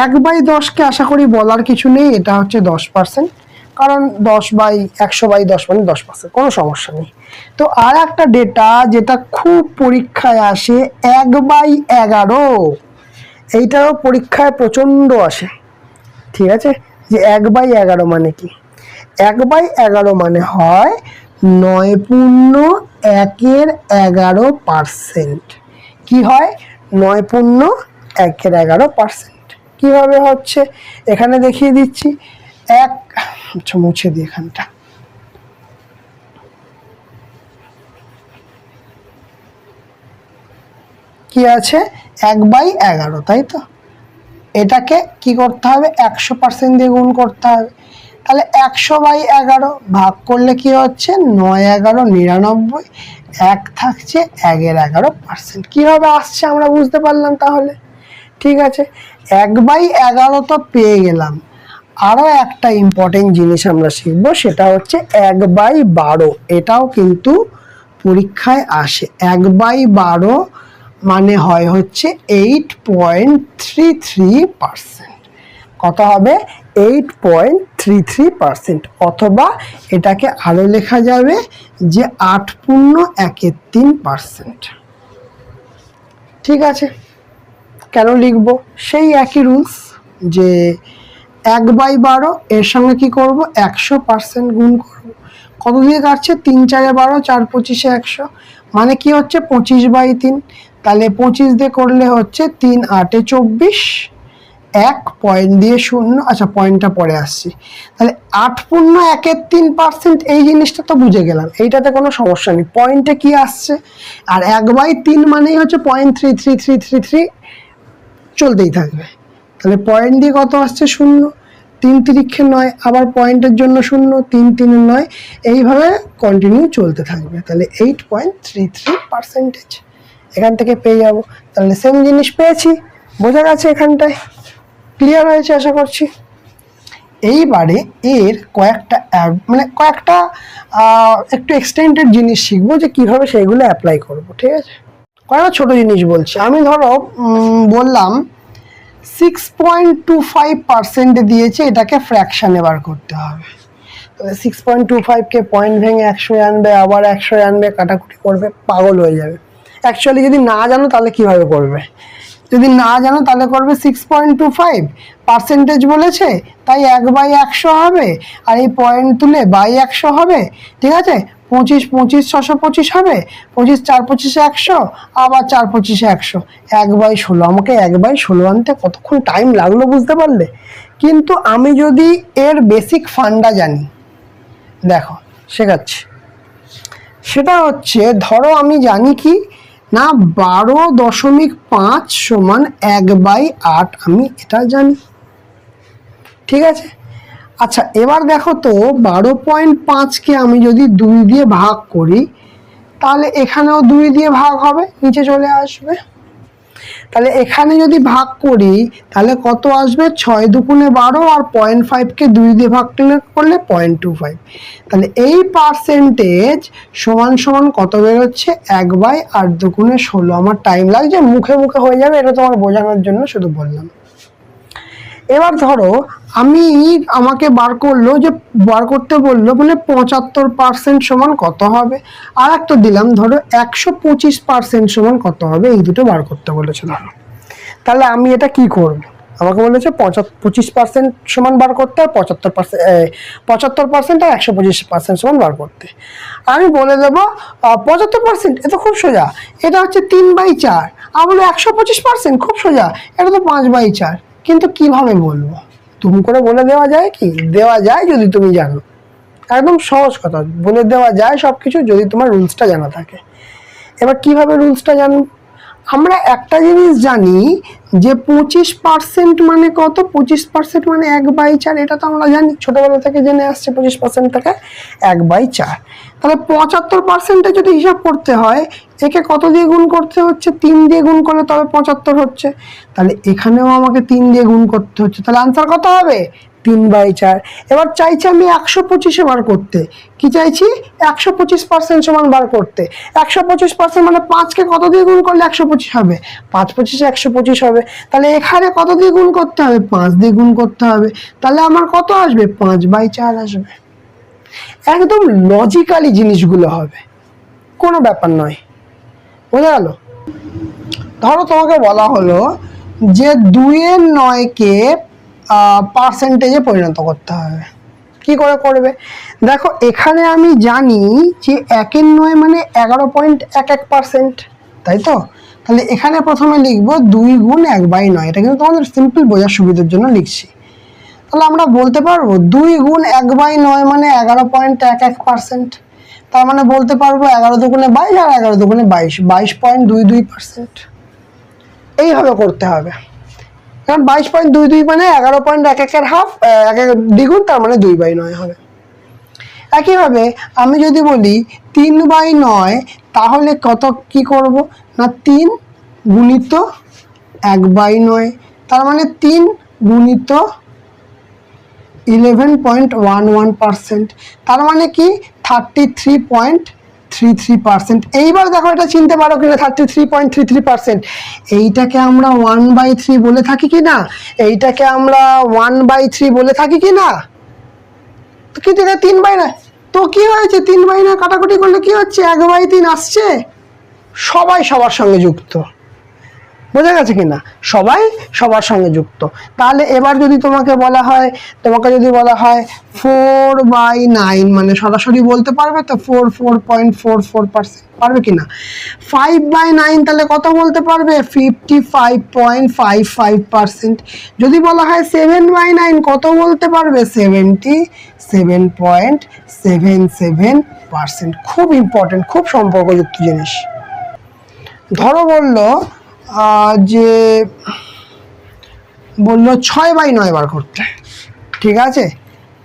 1/10কে আশা করি বলার কিছু নেই, এটা হচ্ছে 10%, কারণ 100/10 মানে 10%, কোনো সমস্যা নেই। তো আর একটা ডেটা যেটা খুব পরীক্ষায় আসে, 1/11, এইটাও পরীক্ষায় প্রচণ্ড আসে, ঠিক আছে। যে 1/11 মানে কি, 1/11 মানে হয় 9.1/11%। কি হয় 9.1/11%। কিভাবে হচ্ছে এখানে দেখিয়ে দিচ্ছি। আচ্ছা মুছে দিই এখানটা, কি আছে 1/11, তাই তো। এটাকে কি করতে হবে 100% দিয়ে গুণ করতে হবে, তাহলে 100/11 ভাগ করলে কি হচ্ছে 9 11 99, 1 থাকছে 1/11%। কিভাবে আসছে আমরা বুঝতে পারলাম তাহলে, ঠিক আছে, 1/11 তো পেয়ে গেলাম। আরও একটা ইম্পর্টেন্ট জিনিস আমরা শিখবো, সেটা হচ্ছে 1/12। এটাও কিন্তু পরীক্ষায় আসে। 1/12 মানে হয় হচ্ছে 8.33%। কত হবে? 8.33%। অথবা এটাকে আরও লেখা যাবে যে 8.13%। ঠিক আছে, কেন লিখব? সেই একই রুলস, যে 1/12 এর সঙ্গে কি করব? 100% গুণ করব। কত দিয়ে কাটছে? 3 4 12, 4 25 100, মানে কি হচ্ছে 25/3। তাহলে 25 দিয়ে করলে হচ্ছে 3 8 24, 1 পয়েন্ট দিয়ে 0, আচ্ছা পয়েন্টটা পরে আসছি। তাহলে 8.13%, এই জিনিসটা তো বুঝে গেলাম, এইটাতে কোনো সমস্যা নেই। পয়েন্টে কি আসছে? আর 1/3 মানেই হচ্ছে 0.33333 চলতেই থাকবে। তাহলে পয়েন্ট দিয়ে কত আসছে? 0। 3 তিরিক্ষে 9, আবার পয়েন্টের জন্য 0, 3 3 9, এইভাবে কন্টিনিউ চলতে থাকবে। তাহলে 8.33% এখান থেকে পেয়ে যাব। তাহলে সেম জিনিস পেয়েছি, বোঝা গেছে এখানটায়? ক্লিয়ার হয়েছে আশা করছি। এইবারে এর কয়েকটা কয়েকটা একটু এক্সটেন্ডেড জিনিস শিখবো, যে কিভাবে সেইগুলো অ্যাপ্লাই করব। ঠিক আছে, কয়েকটা ছোট জিনিস বলছি আমি। ধরো বললাম 6.25% দিয়েছে, এটাকে ফ্র্যাকশানে বার করতে হবে। তাহলে 6.25কে পয়েন্ট ভেঙে 100 আনবে, আবার 100 আনবে, কাটাকুটি করবে, পাগল হয়ে যাবে। অ্যাকচুয়ালি যদি না জানো তাহলে কিভাবে করবে? যদি না জানো তাহলে করবে 6.25% বলেছে, তাই 1/100 হবে, আর এই পয়েন্ট তুলে 100 হবে। ঠিক আছে, 25 25 625 হবে, 25 4 25 100, আবার 4 25 100, 1/16। আমাকে 1/16 আনতে কতক্ষণ টাইম লাগলো বুঝতে পারলে? কিন্তু আমি যদি এর বেসিক ফান্ডা জানি, দেখো শেখাচ্ছি। সেটা হচ্ছে, ধরো আমি জানি কি না, 12.5 সমান 1/8, আমি এটা জানি। ঠিক আছে, আচ্ছা এবার দেখো তো, 12.5কে আমি যদি 2 দিয়ে ভাগ করি, তাহলে এখানেও 2 দিয়ে ভাগ হবে, নিচে চলে আসবে। তাহলে এখানে যদি ভাগ করি তাহলে কত আসবে? 6 দুগুণে 12, আর 0.5কে 2 দিয়ে ভাগ করলে 0.25। তাহলে এই পার্সেন্টেজ সমান সমান কত বেরোচ্ছে? 1/8 দুগুণে 16। আমার টাইম লাগছে, মুখে মুখে হয়ে যাবে, এটা তোমার বোঝানোর জন্য শুধু বললাম। এবার ধরো আমাকে বার করতে বললো, মানে 75% সমান কত হবে। আর একটা দিলাম, ধরো 125% সমান কত হবে, এই দুটো বার করতে বলেছে ধরো। তাহলে আমি এটা কি করব? আমাকে বলেছে 25% সমান বার করতে, আর 75% আর 125% সমান বার করতে। আমি বলে দেবো 75%, এটা খুব সোজা, এটা হচ্ছে 3/4। আমি বলবো 125%, খুব সোজা, এটা তো 5/4। কিন্তু কিভাবে বলবো? তুমি করে বলে দেওয়া যায় কি? দেওয়া যায় যদি তুমি জানো, একদম সহজ কথা, বলে দেওয়া যায় সবকিছু যদি তোমার রুলসটা জানা থাকে। এবার কিভাবে রুলসটা জানবো? আমরা একটা জিনিস জানি যে 25% মানে কত? 25% মানে 1/4। এটা তো আমরা জানি, ছোটবেলা থেকে জেনে আসছে 25% থেকে 1/4। তাহলে 75% যদি হিসাব করতে হয়, একে কত দিয়ে গুণ করতে হচ্ছে? 3 দিয়ে গুণ করলে তবে 75 হচ্ছে। তাহলে এখানেও আমাকে 3 দিয়ে গুণ করতে হচ্ছে। তাহলে আনসার কত হবে? 3/4। এবার চাইছি আমি 125-এ বার করতে। কি চাইছি? 125% সমান বার করতে। 125% মানে 5কে কত দিয়ে গুণ করলে 125 হবে? 5 25-এ 125 হবে। তাহলে এখানে কত দিয়ে গুণ করতে হবে? 5 দিয়ে গুণ করতে হবে। তাহলে আমার কত আসবে? 5/4 আসবে। একদম লজিক্যালি জিনিসগুলো হবে, কোনো ব্যাপার নয়। বোঝা গেল? ধরো তোমাকে বলা হলো যে 2/9কে পার্সেন্টেজে পরিণত করতে হবে। কি করে করবে? দেখো এখানে আমি জানি যে 1/9 মানে 11.11%, তাই তো? তাহলে এখানে প্রথমে লিখবো 2 গুণ 1/9। এটা কিন্তু তোমাদের সিম্পল বোঝার সুবিধার জন্য লিখছি। তাহলে আমরা বলতে পারবো 2 গুণ 1/9 মানে 11.11%। তার মানে বলতে পারবো 11 দুগুণে 22, আর 11 দুগুণে 22, 22.22%। এইভাবে করতে হবে, কারণ 22.22 মানে 11.11-এর হাফ, 1 দ্বিগুণ, তার মানে 2/9 হবে। একইভাবে আমি যদি বলি 3/9, তাহলে কত কি করব না 3 গুণিত 1/9, তার মানে 3 গুণিত 11.11%, তার মানে কি 33.33%। এইবার দেখো এটা চিনতে পারো কিনা 33.33%। এইটাকে আমরা 1/3 বলে থাকি কি না, এইটাকে আমরা 1/3 বলে থাকি কি না, তো কি 3/9, তো কি হয়েছে 3/9 কাটাকুটি করলে কি হচ্ছে 1/3 আসছে। সবাই সবার সঙ্গে যুক্ত, বোঝা গেছে কিনা, সবাই সবার সঙ্গে যুক্ত। তাহলে এবার যদি তোমাকে বলা হয় 4/9, মানে সরাসরি বলতে পারবে তো 4.44%, পারবে কিনা। 5/9 তাহলে কত বলতে পারবে 55.55%। যদি বলা হয় 7/9 কত বলতে পারবে 77.77%। খুব ইম্পর্টেন্ট, খুব সম্পর্কযুক্ত জিনিস। ধরো যে বললো 6/9 বার করতে, ঠিক আছে,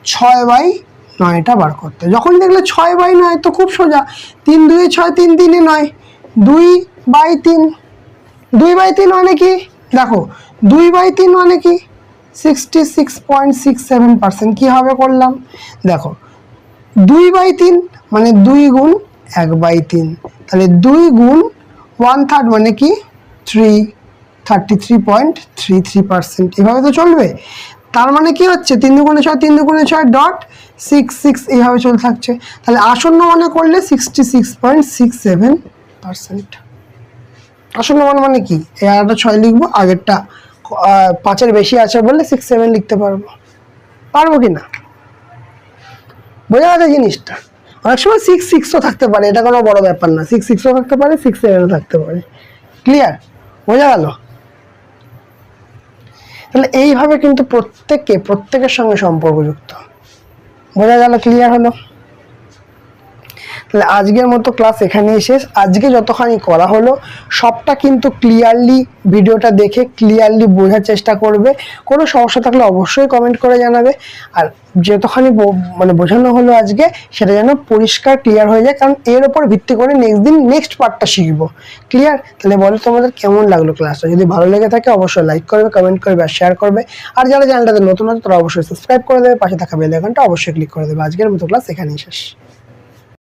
6/9টা বার করতে। যখন দেখলে 6/9 তো খুব সোজা, 3 2 6, 3 3 9, 2/3। 2/3 মানে কি, দেখো 2/3 মানে কি 66.67%। কি হবে করলাম, দেখো 2/3 মানে 2 গুণ 1/3, তাহলে 2 গুণ 1/3 মানে কি 33.33%। এভাবে তো চলবে। তার মানে কি হচ্ছে 3 দুগুণে 6, 3 দুগুণে 6 ডট 66, এইভাবে চলতে থাকছে। তাহলে আসন্ন মানে করলে 66.67%। আসন্ন মানে কি, এই আরেকটা 6 লিখবো, আগেরটা 5-এর বেশি আছে বললে 67 লিখতে পারবো কিনা, বোঝা গেছে জিনিসটা। অনেক সময় 6 থাকতে পারে, এটা কোনো বড় ব্যাপার না, 6 থাকতে পারে, 6 থাকতে পারে। ক্লিয়ার, বোঝা গেল। তাহলে এইভাবে কিন্তু প্রত্যেকের সঙ্গে সম্পর্কযুক্ত, বোঝা গেল, ক্লিয়ার হলো। তাহলে আজকের মতো ক্লাস এখানেই শেষ। আজকে যতখানি করা হলো সবটা কিন্তু ক্লিয়ারলি ভিডিওটা দেখে ক্লিয়ারলি বোঝার চেষ্টা করবে। কোনো সমস্যা থাকলে অবশ্যই কমেন্ট করে জানাবে। আর যতখানি মানে বোঝানো হলো আজকে সেটা যেন পরিষ্কার ক্লিয়ার হয়ে যায়, কারণ এর ওপর ভিত্তি করে নেক্সট পার্টটা শিখবো। ক্লিয়ার? তাহলে বলো তোমাদের কেমন লাগলো ক্লাসটা। যদি ভালো লেগে থাকে অবশ্যই লাইক করবে, কমেন্ট করবে আর শেয়ার করবে। আর যারা চ্যানেলটাতে নতুন আছে তারা অবশ্যই সাবস্ক্রাইব করে দেবে, পাশে থাকা বেল আইকনটা অবশ্যই ক্লিক করে দেবে। আজকের মতো ক্লাস এখানেই শেষ।